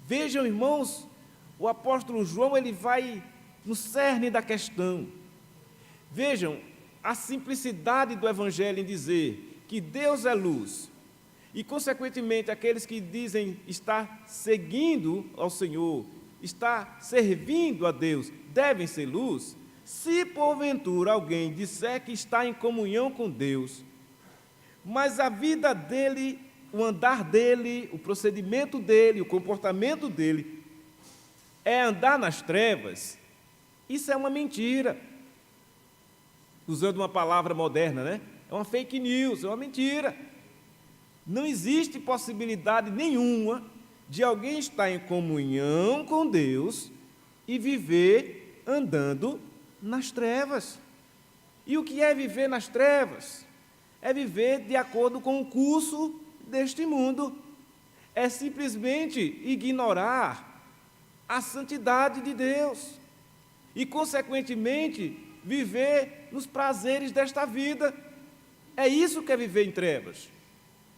Vejam, irmãos, o apóstolo João ele vai no cerne da questão. Vejam a simplicidade do Evangelho em dizer que Deus é luz e, consequentemente, aqueles que dizem estar seguindo ao Senhor, estar servindo a Deus, devem ser luz. Se porventura alguém disser que está em comunhão com Deus, mas a vida dele, o andar dele, o procedimento dele, o comportamento dele é andar nas trevas, isso é uma mentira. Usando uma palavra moderna, né? É uma fake news, é uma mentira. Não existe possibilidade nenhuma de alguém estar em comunhão com Deus e viver andando nas trevas. E o que é viver nas trevas? É viver de acordo com o curso deste mundo. É simplesmente ignorar a santidade de Deus e, consequentemente, viver nos prazeres desta vida. É isso que é viver em trevas.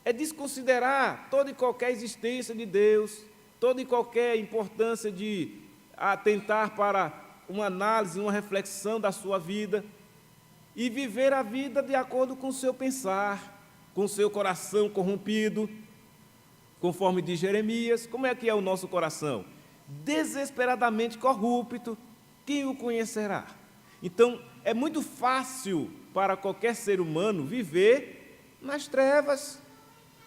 É desconsiderar toda e qualquer existência de Deus, toda e qualquer importância de atentar para uma análise, uma reflexão da sua vida e viver a vida de acordo com o seu pensar, com o seu coração corrompido, conforme diz Jeremias. Como é que é o nosso coração? Desesperadamente corrupto, quem o conhecerá? Então, é muito fácil para qualquer ser humano viver nas trevas,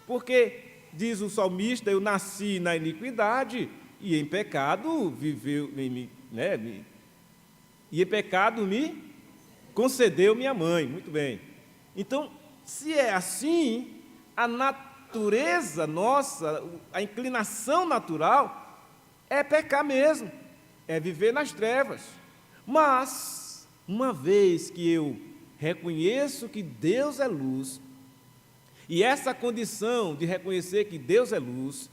porque, diz o salmista, eu nasci na iniquidade e em pecado e em pecado me concedeu minha mãe. Muito bem. Então, se é assim, a natureza nossa, a inclinação natural é pecar mesmo, é viver nas trevas. Mas, uma vez que eu reconheço que Deus é luz, e essa condição de reconhecer que Deus é luz,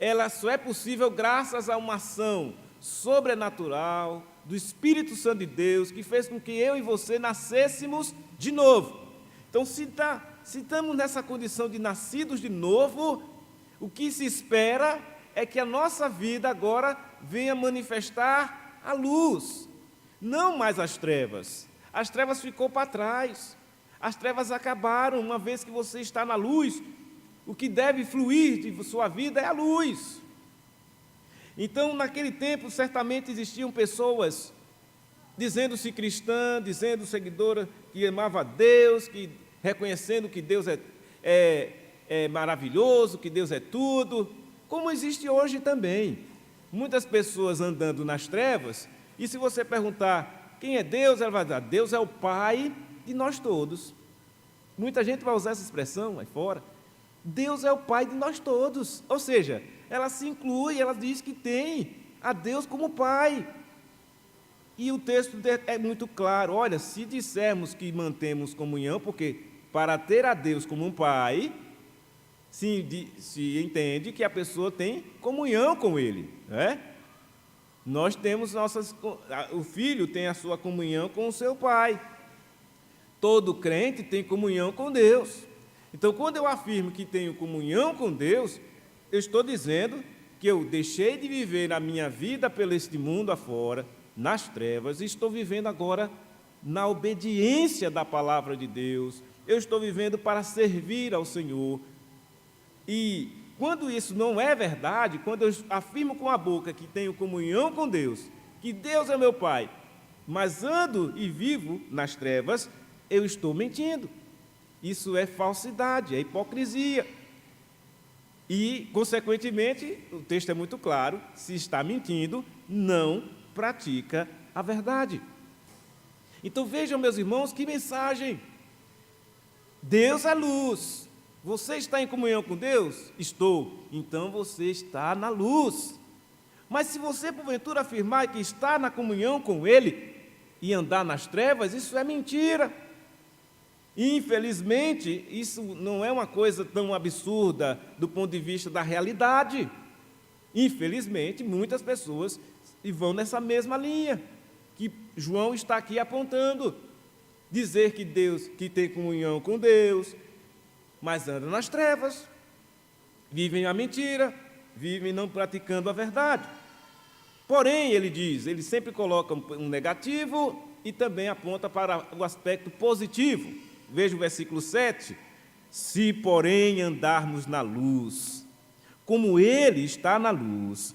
ela só é possível graças a uma ação sobrenatural do Espírito Santo de Deus, que fez com que eu e você nascêssemos de novo. Então, se estamos nessa condição de nascidos de novo, o que se espera é que a nossa vida agora venha manifestar a luz, não mais as trevas. As trevas ficou para trás, as trevas acabaram. Uma vez que você está na luz, o que deve fluir de sua vida é a luz. Então, naquele tempo, certamente existiam pessoas dizendo-se cristã, dizendo seguidora, que amava a Deus, que, reconhecendo que Deus é maravilhoso, que Deus é tudo, como existe hoje também. Muitas pessoas andando nas trevas, e se você perguntar quem é Deus, ela vai dizer, Deus é o Pai de nós todos. Muita gente vai usar essa expressão aí fora. Deus é o Pai de nós todos. Ou seja, ela se inclui, ela diz que tem a Deus como Pai. E o texto é muito claro. Olha, se dissermos que mantemos comunhão, porque para ter a Deus como um Pai, se entende que a pessoa tem comunhão com Ele, né? Nós temos o filho tem a sua comunhão com o seu pai. Todo crente tem comunhão com Deus. Então, quando eu afirmo que tenho comunhão com Deus, eu estou dizendo que eu deixei de viver a minha vida pelo este mundo afora, nas trevas, e estou vivendo agora na obediência da palavra de Deus. Eu estou vivendo para servir ao Senhor. E quando isso não é verdade, quando eu afirmo com a boca que tenho comunhão com Deus, que Deus é meu Pai, mas ando e vivo nas trevas, eu estou mentindo. Isso é falsidade, é hipocrisia. E, consequentemente, o texto é muito claro, se está mentindo, não pratica a verdade. Então vejam, meus irmãos, que mensagem. Deus é luz. Você está em comunhão com Deus? Estou. Então você está na luz. Mas se você, porventura, afirmar que está na comunhão com Ele e andar nas trevas, isso é mentira. Infelizmente, isso não é uma coisa tão absurda do ponto de vista da realidade. Infelizmente, muitas pessoas vão nessa mesma linha que João está aqui apontando. Dizer que tem comunhão com Deus, mas anda nas trevas, vivem a mentira, vivem não praticando a verdade. Porém, ele diz, ele sempre coloca um negativo e também aponta para o aspecto positivo. Veja o versículo 7. Se, porém, andarmos na luz, como ele está na luz,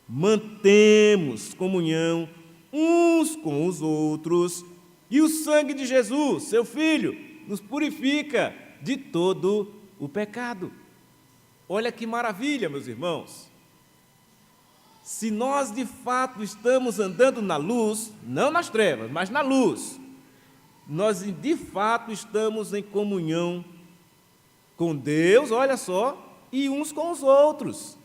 mantemos comunhão uns com os outros, e o sangue de Jesus, seu Filho, nos purifica de todo o pecado. Olha que maravilha, meus irmãos. Se nós de fato estamos andando na luz, não nas trevas, mas na luz, nós de fato estamos em comunhão com Deus, olha só, e uns com os outros.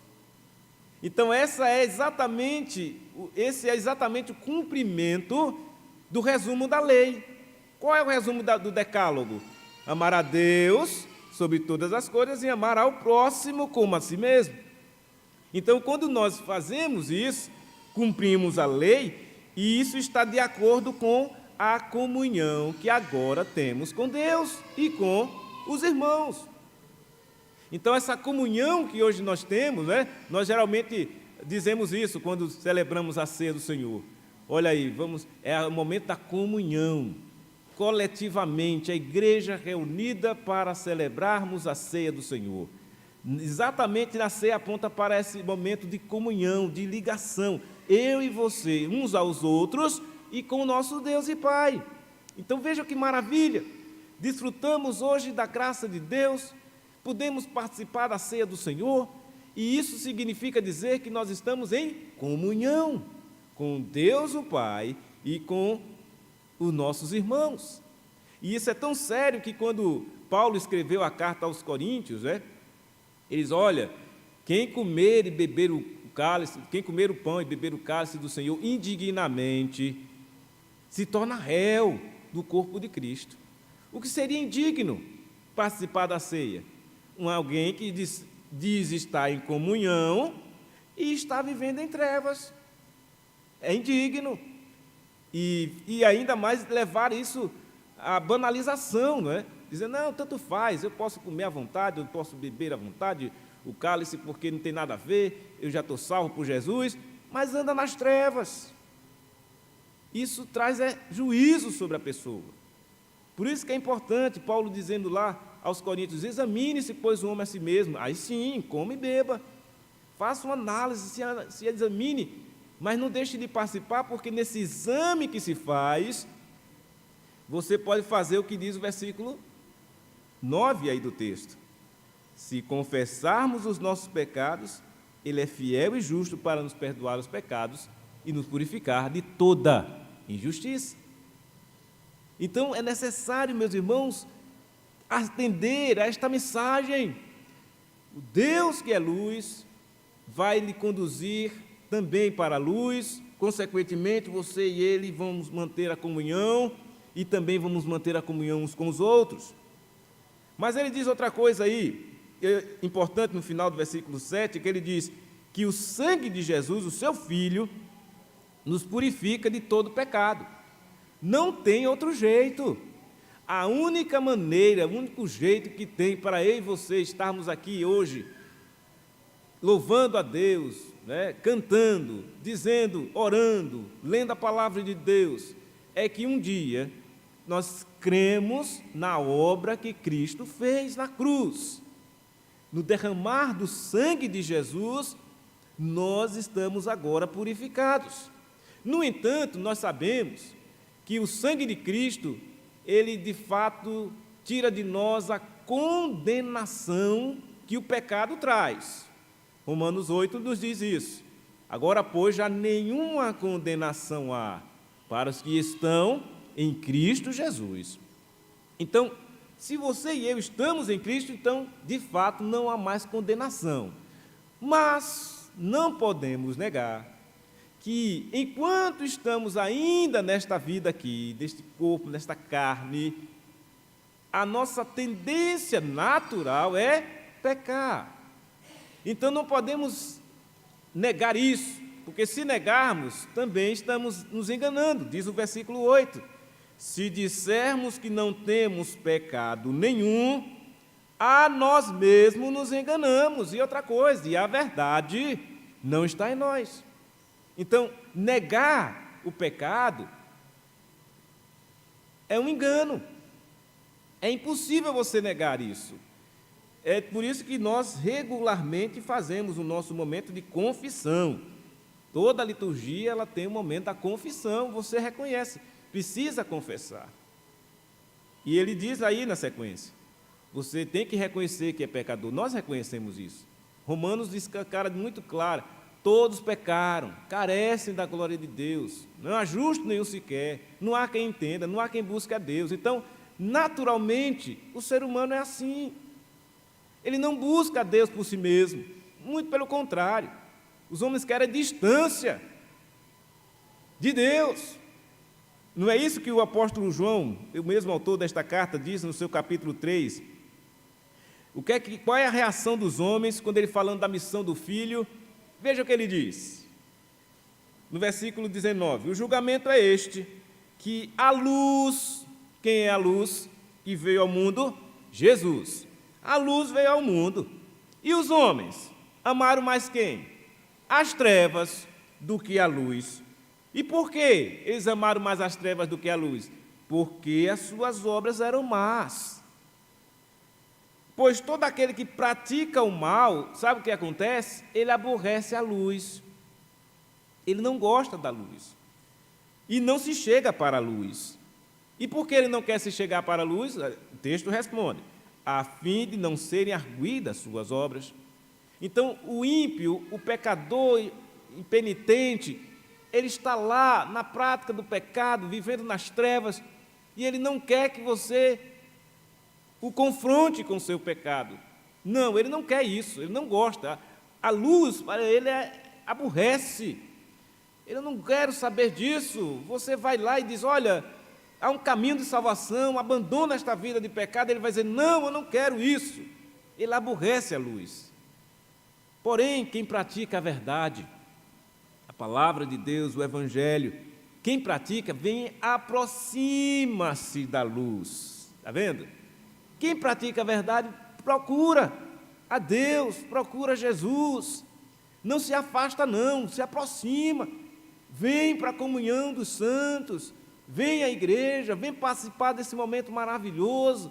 Então, esse é exatamente o cumprimento do resumo da lei. Qual é o resumo do decálogo? Amar a Deus sobre todas as coisas e amar ao próximo como a si mesmo. Então, quando nós fazemos isso, cumprimos a lei, e isso está de acordo com a comunhão que agora temos com Deus e com os irmãos. Então, essa comunhão que hoje nós temos, nós geralmente dizemos isso quando celebramos a ceia do Senhor. Olha aí, é o momento da comunhão, coletivamente, a igreja reunida para celebrarmos a ceia do Senhor. Exatamente na ceia aponta para esse momento de comunhão, de ligação, eu e você, uns aos outros e com o nosso Deus e Pai. Então veja que maravilha, desfrutamos hoje da graça de Deus, podemos participar da ceia do Senhor, e isso significa dizer que nós estamos em comunhão com Deus o Pai e com os nossos irmãos. E isso é tão sério que quando Paulo escreveu a carta aos Coríntios, eles, olha, quem comer e beber o cálice, quem comer o pão e beber o cálice do Senhor indignamente, se torna réu do corpo de Cristo. O que seria indigno participar da ceia? Alguém que diz estar em comunhão e está vivendo em trevas. É indigno. E ainda mais levar isso à banalização, não é? Dizer, não, tanto faz, eu posso comer à vontade, eu posso beber à vontade o cálice porque não tem nada a ver, eu já estou salvo por Jesus, mas anda nas trevas. Isso traz juízo sobre a pessoa. Por isso que é importante, Paulo dizendo lá aos Coríntios, examine-se, pois, o homem a si mesmo. Aí sim, come e beba. Faça uma análise, se examine, mas não deixe de participar, porque nesse exame que se faz, você pode fazer o que diz o versículo 9 aí do texto. Se confessarmos os nossos pecados, Ele é fiel e justo para nos perdoar os pecados e nos purificar de toda injustiça. Então, é necessário, meus irmãos, atender a esta mensagem. O Deus que é luz vai lhe conduzir também para a luz, consequentemente, você e ele vamos manter a comunhão e também vamos manter a comunhão uns com os outros. Mas ele diz outra coisa aí, importante no final do versículo 7, que ele diz que o sangue de Jesus, o seu Filho, nos purifica de todo pecado. Não tem outro jeito. A única maneira, o único jeito que tem para eu e você estarmos aqui hoje, louvando a Deus, cantando, dizendo, orando, lendo a palavra de Deus, é que um dia nós cremos na obra que Cristo fez na cruz. No derramar do sangue de Jesus, nós estamos agora purificados. No entanto, nós sabemos que o sangue de Cristo, ele de fato tira de nós a condenação que o pecado traz. Romanos 8 nos diz isso. Agora, pois, já nenhuma condenação há para os que estão em Cristo Jesus. Então, se você e eu estamos em Cristo, então, de fato, não há mais condenação. Mas não podemos negar que, enquanto estamos ainda nesta vida aqui, deste corpo, nesta carne, a nossa tendência natural é pecar. Então, não podemos negar isso, porque se negarmos, também estamos nos enganando, diz o versículo 8. Se dissermos que não temos pecado nenhum, a nós mesmos nos enganamos. E outra coisa, e a verdade não está em nós. Então, negar o pecado é um engano. É impossível você negar isso. É por isso que nós regularmente fazemos o nosso momento de confissão. Toda a liturgia ela tem um momento da confissão, você reconhece, precisa confessar. E ele diz aí na sequência, você tem que reconhecer que é pecador. Nós reconhecemos isso. Romanos diz cara muito clara, todos pecaram, carecem da glória de Deus, não há justo nenhum sequer, não há quem entenda, não há quem busque a Deus. Então, naturalmente, o ser humano é assim. Ele não busca a Deus por si mesmo, muito pelo contrário. Os homens querem distância de Deus. Não é isso que o apóstolo João, o mesmo autor desta carta, diz no seu capítulo 3? Qual é a reação dos homens quando ele falando da missão do Filho? Veja o que ele diz. No versículo 19, o julgamento é este, que a luz, quem é a luz que veio ao mundo? Jesus. A luz veio ao mundo. E os homens amaram mais quem? As trevas do que a luz. E por que eles amaram mais as trevas do que a luz? Porque as suas obras eram más. Pois todo aquele que pratica o mal, sabe o que acontece? Ele aborrece a luz. Ele não gosta da luz. E não se chega para a luz. E por que ele não quer se chegar para a luz? O texto responde, a fim de não serem arguidas suas obras. Então, o ímpio, o pecador impenitente, ele está lá na prática do pecado, vivendo nas trevas, e ele não quer que você o confronte com o seu pecado. Não, ele não quer isso, ele não gosta. A luz, para ele, aborrece. Eu não quero saber disso. Você vai lá e diz, olha, há um caminho de salvação, abandona esta vida de pecado. Ele vai dizer, não, eu não quero isso. Ele aborrece a luz. Porém, quem pratica a verdade, a palavra de Deus, o Evangelho, quem pratica, vem, aproxima-se da luz. Está vendo? Quem pratica a verdade, procura a Deus, procura Jesus. Não se afasta não, se aproxima. Vem para a comunhão dos santos, vem à igreja, vem participar desse momento maravilhoso,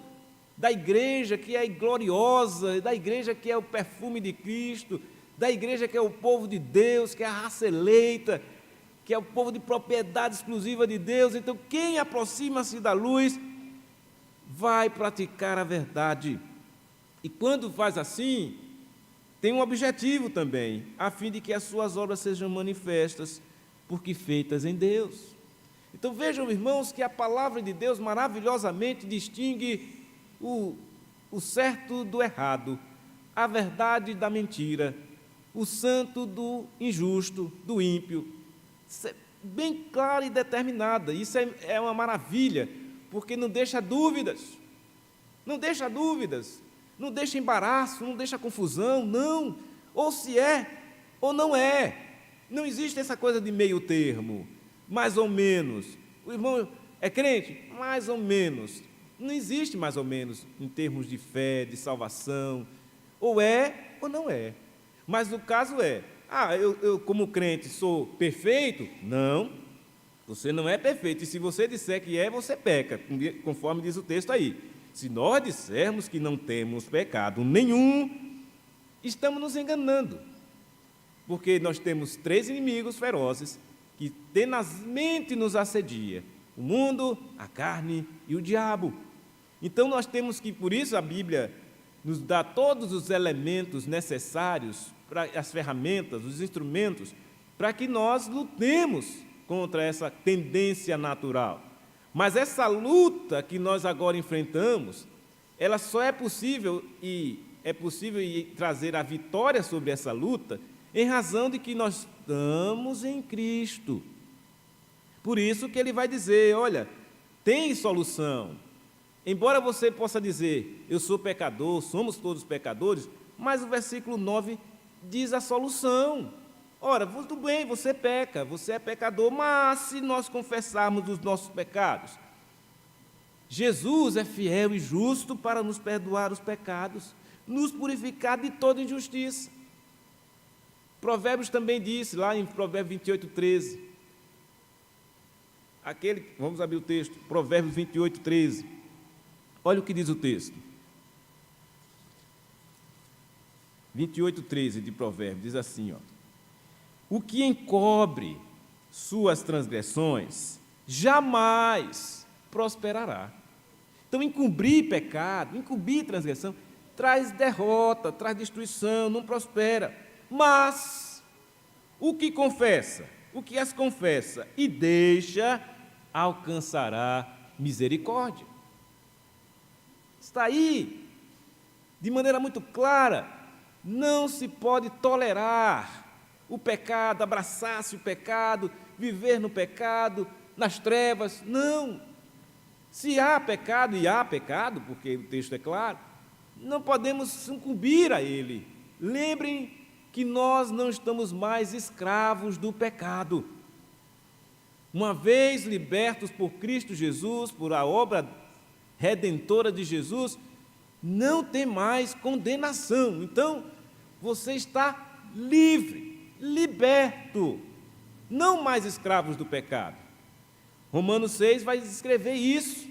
da igreja que é gloriosa, da igreja que é o perfume de Cristo, da igreja que é o povo de Deus, que é a raça eleita, que é o povo de propriedade exclusiva de Deus. Então, quem aproxima-se da luz, vai praticar a verdade. E quando faz assim, tem um objetivo também, a fim de que as suas obras sejam manifestas, porque feitas em Deus. Então vejam, irmãos, que a palavra de Deus maravilhosamente distingue o certo do errado, a verdade da mentira, o santo do injusto, do ímpio. Isso é bem clara e determinada. Isso é uma maravilha, porque não deixa dúvidas, não deixa dúvidas, não deixa embaraço, não deixa confusão, não. Ou se é, ou não é. Não existe essa coisa de meio termo, mais ou menos. O irmão é crente? Mais ou menos. Não existe mais ou menos em termos de fé, de salvação. Ou é ou não é. Mas o caso é, eu como crente sou perfeito? Não, você não é perfeito. E se você disser que é, você peca, conforme diz o texto aí. Se nós dissermos que não temos pecado nenhum, estamos nos enganando. Porque nós temos 3 inimigos ferozes que tenazmente nos assedia: o mundo, a carne e o diabo. Então nós temos que, por isso a Bíblia nos dá todos os elementos necessários, as ferramentas, os instrumentos, para que nós lutemos contra essa tendência natural. Mas essa luta que nós agora enfrentamos, ela só é possível trazer a vitória sobre essa luta em razão de que nós estamos em Cristo. Por isso que ele vai dizer, olha, tem solução. Embora você possa dizer, eu sou pecador, somos todos pecadores, mas o versículo 9 diz a solução. Ora, tudo bem, você peca, você é pecador, mas se nós confessarmos os nossos pecados, Jesus é fiel e justo para nos perdoar os pecados, nos purificar de toda injustiça. Provérbios também disse, lá em Provérbios 28, 13, vamos abrir o texto, Provérbios 28, 13. Olha o que diz o texto. 28, 13 de Provérbios, diz assim, ó: o que encobre suas transgressões jamais prosperará. Então, encobrir pecado, encobrir transgressão, traz derrota, traz destruição, não prospera. Mas o que confessa, o que as confessa e deixa, alcançará misericórdia. Está aí, de maneira muito clara, não se pode tolerar o pecado, abraçar-se o pecado, viver no pecado, nas trevas, não. Se há pecado, e há pecado, porque o texto é claro, não podemos sucumbir a ele. Lembrem que nós não estamos mais escravos do pecado. Uma vez libertos por Cristo Jesus, por a obra redentora de Jesus, não tem mais condenação. Então, você está livre, liberto, não mais escravos do pecado. Romanos 6 vai escrever isso.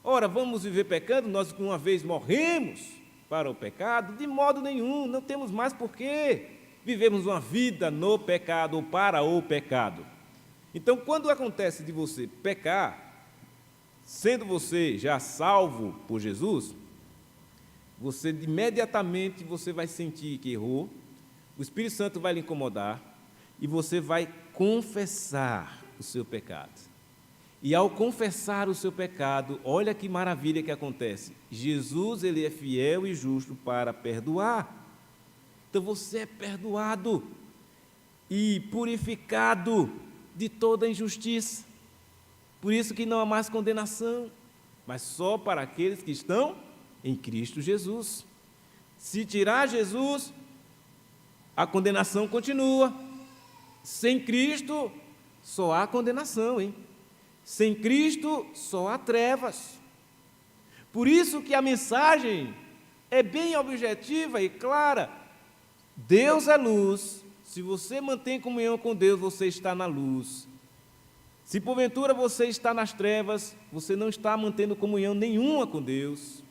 Ora, vamos viver pecando? Nós que uma vez morremos para o pecado? De modo nenhum, não temos mais por que vivemos uma vida no pecado ou para o pecado. Então, quando acontece de você pecar, sendo você já salvo por Jesus, você imediatamente você vai sentir que errou, o Espírito Santo vai lhe incomodar e você vai confessar o seu pecado. E ao confessar o seu pecado, olha que maravilha que acontece. Jesus, ele é fiel e justo para perdoar. Então você é perdoado e purificado de toda injustiça. Por isso que não há mais condenação, mas só para aqueles que estão em Cristo Jesus. Se tirar Jesus, a condenação continua. Sem Cristo, só há condenação, hein? Sem Cristo, só há trevas. Por isso que a mensagem é bem objetiva e clara. Deus é luz. Se você mantém comunhão com Deus, você está na luz. Se porventura você está nas trevas, você não está mantendo comunhão nenhuma com Deus.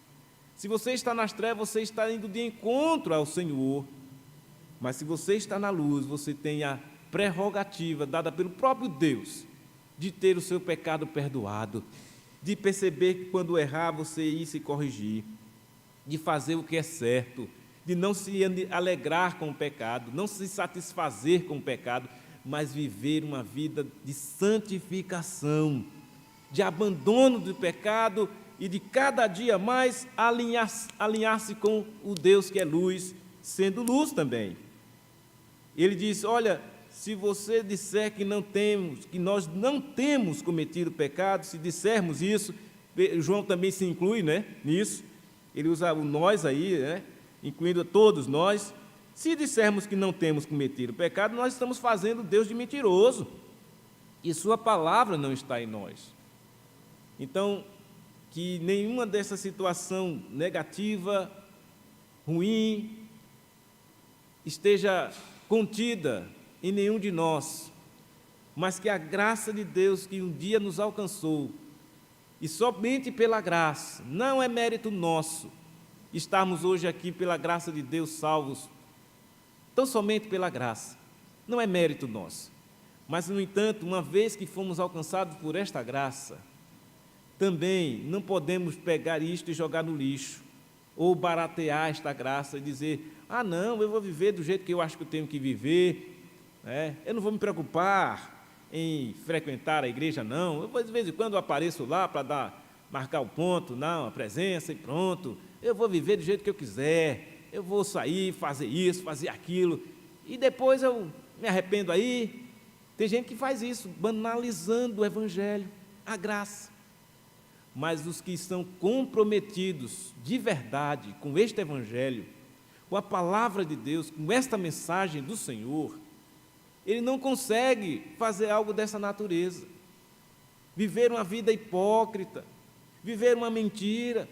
Se você está nas trevas, você está indo de encontro ao Senhor. Mas se você está na luz, você tem a prerrogativa dada pelo próprio Deus de ter o seu pecado perdoado, de perceber que quando errar você ir se corrigir, de fazer o que é certo, de não se alegrar com o pecado, não se satisfazer com o pecado, mas viver uma vida de santificação, de abandono do pecado e de cada dia mais alinhar-se com o Deus que é luz, sendo luz também. Ele diz, olha, se você disser que nós não temos cometido pecado, se dissermos isso, João também se inclui, né, nisso, ele usa o nós aí, né, incluindo a todos nós. Se dissermos que não temos cometido pecado, nós estamos fazendo Deus de mentiroso, e sua palavra não está em nós. Então, que nenhuma dessa situação negativa, ruim, esteja contida em nenhum de nós, mas que a graça de Deus que um dia nos alcançou, e somente pela graça, não é mérito nosso, estarmos hoje aqui pela graça de Deus salvos, tão somente pela graça, não é mérito nosso, mas no entanto, uma vez que fomos alcançados por esta graça, também não podemos pegar isto e jogar no lixo, ou baratear esta graça e dizer, não, eu vou viver do jeito que eu acho que eu tenho que viver, eu não vou me preocupar em frequentar a igreja, não. Eu, de vez em quando, apareço lá para marcar o ponto, não, a presença e pronto. Eu vou viver do jeito que eu quiser, eu vou sair, fazer isso, fazer aquilo, e depois eu me arrependo aí. Tem gente que faz isso, banalizando o Evangelho, a graça. Mas os que estão comprometidos de verdade com este Evangelho, com a palavra de Deus, com esta mensagem do Senhor, ele não consegue fazer algo dessa natureza, viver uma vida hipócrita, viver uma mentira,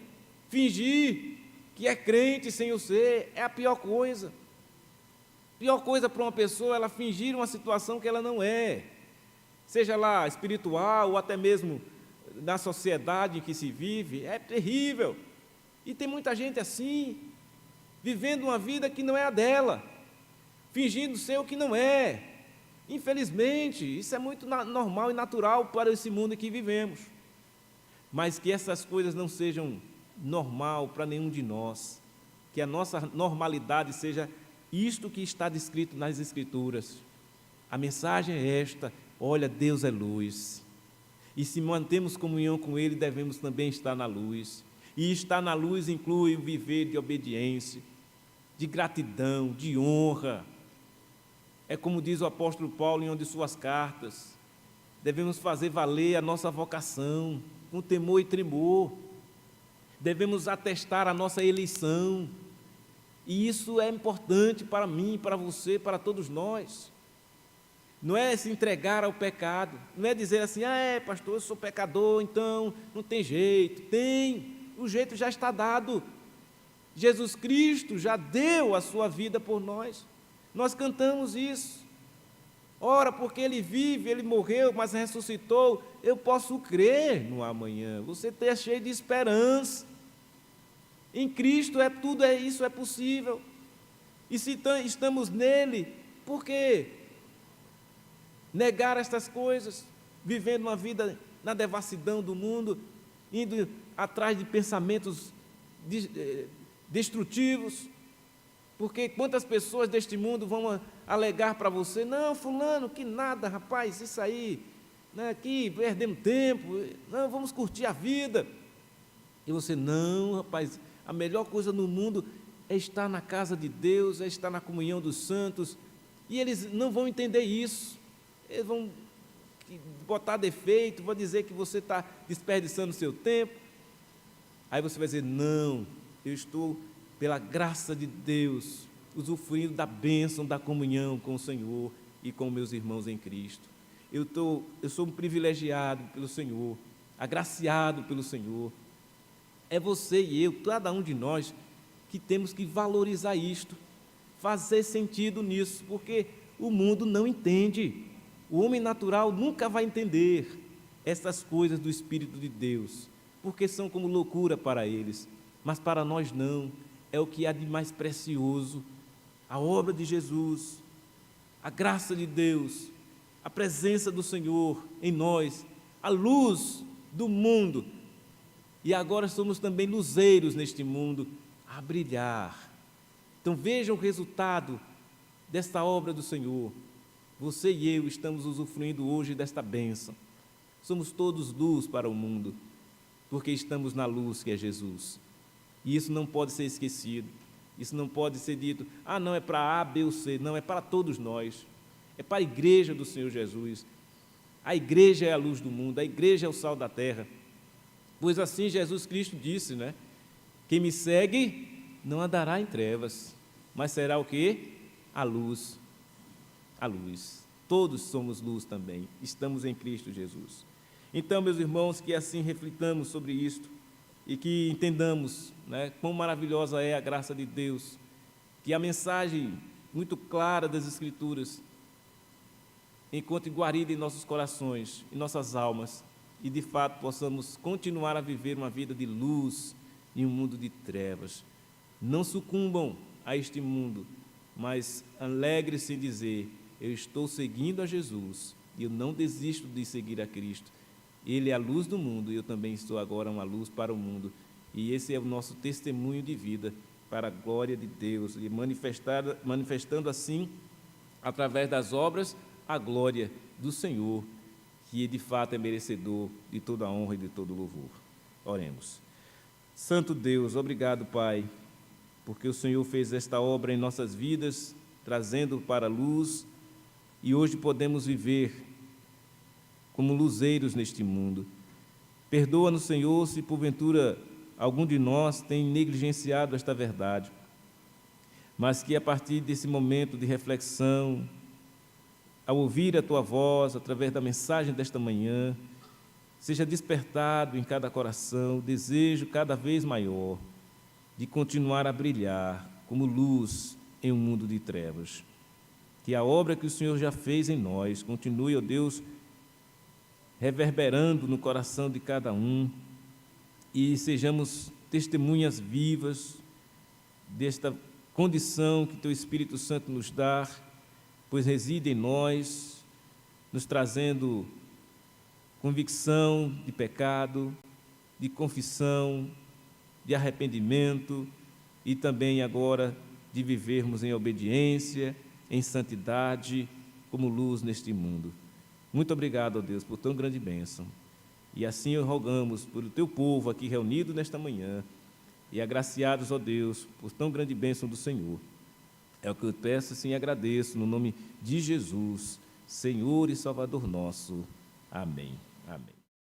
fingir que é crente sem o ser, é a pior coisa. Pior coisa para uma pessoa é ela fingir uma situação que ela não é, seja lá espiritual ou até mesmo na sociedade em que se vive, é terrível. E tem muita gente assim, vivendo uma vida que não é a dela, fingindo ser o que não é. Infelizmente, isso é muito normal e natural para esse mundo em que vivemos. Mas que essas coisas não sejam normal para nenhum de nós, que a nossa normalidade seja isto que está descrito nas Escrituras. A mensagem é esta: olha, Deus é luz, e se mantemos comunhão com Ele, devemos também estar na luz, e estar na luz inclui o viver de obediência, de gratidão, de honra. É como diz o apóstolo Paulo em uma de suas cartas, devemos fazer valer a nossa vocação, com temor e tremor, devemos atestar a nossa eleição, e isso é importante para mim, para você, para todos nós. Não é se entregar ao pecado, não é dizer assim, pastor, eu sou pecador, então não tem jeito. Tem, o jeito já está dado. Jesus Cristo já deu a sua vida por nós. Nós cantamos isso. Ora, porque Ele vive, Ele morreu, mas ressuscitou, eu posso crer no amanhã. Você está cheio de esperança. Em Cristo tudo isso é possível. E se estamos nele, por que negar estas coisas, vivendo uma vida na devassidão do mundo, indo atrás de pensamentos destrutivos? Porque quantas pessoas deste mundo vão alegar para você, não, fulano, que nada, rapaz, isso aí, né, aqui perdemos tempo, não, vamos curtir a vida. E você, não, rapaz, a melhor coisa no mundo é estar na casa de Deus, é estar na comunhão dos santos, e eles não vão entender isso, eles vão botar defeito, vão dizer que você está desperdiçando o seu tempo. Aí você vai dizer, não, eu estou, pela graça de Deus, usufruindo da bênção da comunhão com o Senhor e com meus irmãos em Cristo. Eu sou um privilegiado pelo Senhor, agraciado pelo Senhor. É você e eu, cada um de nós, que temos que valorizar isto, fazer sentido nisso, porque o mundo não entende. O homem natural nunca vai entender essas coisas do Espírito de Deus, porque são como loucura para eles, mas para nós não. É o que há de mais precioso, a obra de Jesus, a graça de Deus, a presença do Senhor em nós, a luz do mundo. E agora somos também luzeiros neste mundo, a brilhar. Então vejam o resultado desta obra do Senhor. Você e eu estamos usufruindo hoje desta bênção. Somos todos luz para o mundo, porque estamos na luz que é Jesus. E isso não pode ser esquecido. Isso não pode ser dito, não, é para A, B ou C. Não, é para todos nós. É para a igreja do Senhor Jesus. A igreja é a luz do mundo, a igreja é o sal da terra. Pois assim Jesus Cristo disse, né? Quem me segue não andará em trevas, mas será o quê? A luz. A luz. Todos somos luz também, estamos em Cristo Jesus. Então, meus irmãos, que assim reflitamos sobre isto e que entendamos, né, quão maravilhosa é a graça de Deus, que a mensagem muito clara das Escrituras encontre guarida em nossos corações, em nossas almas, e de fato possamos continuar a viver uma vida de luz em um mundo de trevas. Não sucumbam a este mundo, mas alegre-se em dizer, eu estou seguindo a Jesus, e eu não desisto de seguir a Cristo. Ele é a luz do mundo, e eu também estou agora uma luz para o mundo. E esse é o nosso testemunho de vida, para a glória de Deus, e manifestando assim, através das obras, a glória do Senhor, que de fato é merecedor de toda a honra e de todo o louvor. Oremos. Santo Deus, obrigado, Pai, porque o Senhor fez esta obra em nossas vidas, trazendo para a luz, e hoje podemos viver como luzeiros neste mundo. Perdoa-nos, Senhor, se porventura algum de nós tem negligenciado esta verdade, mas que a partir desse momento de reflexão, ao ouvir a Tua voz, através da mensagem desta manhã, seja despertado em cada coração o desejo cada vez maior de continuar a brilhar como luz em um mundo de trevas. Que a obra que o Senhor já fez em nós continue, ó Deus, reverberando no coração de cada um e sejamos testemunhas vivas desta condição que Teu Espírito Santo nos dá, pois reside em nós, nos trazendo convicção de pecado, de confissão, de arrependimento e também agora de vivermos em obediência, em santidade, como luz neste mundo. Muito obrigado, ó Deus, por tão grande bênção. E assim rogamos por o Teu povo aqui reunido nesta manhã e agraciados, ó Deus, por tão grande bênção do Senhor. É o que eu peço, assim, e agradeço, no nome de Jesus, Senhor e Salvador nosso. Amém. Amém.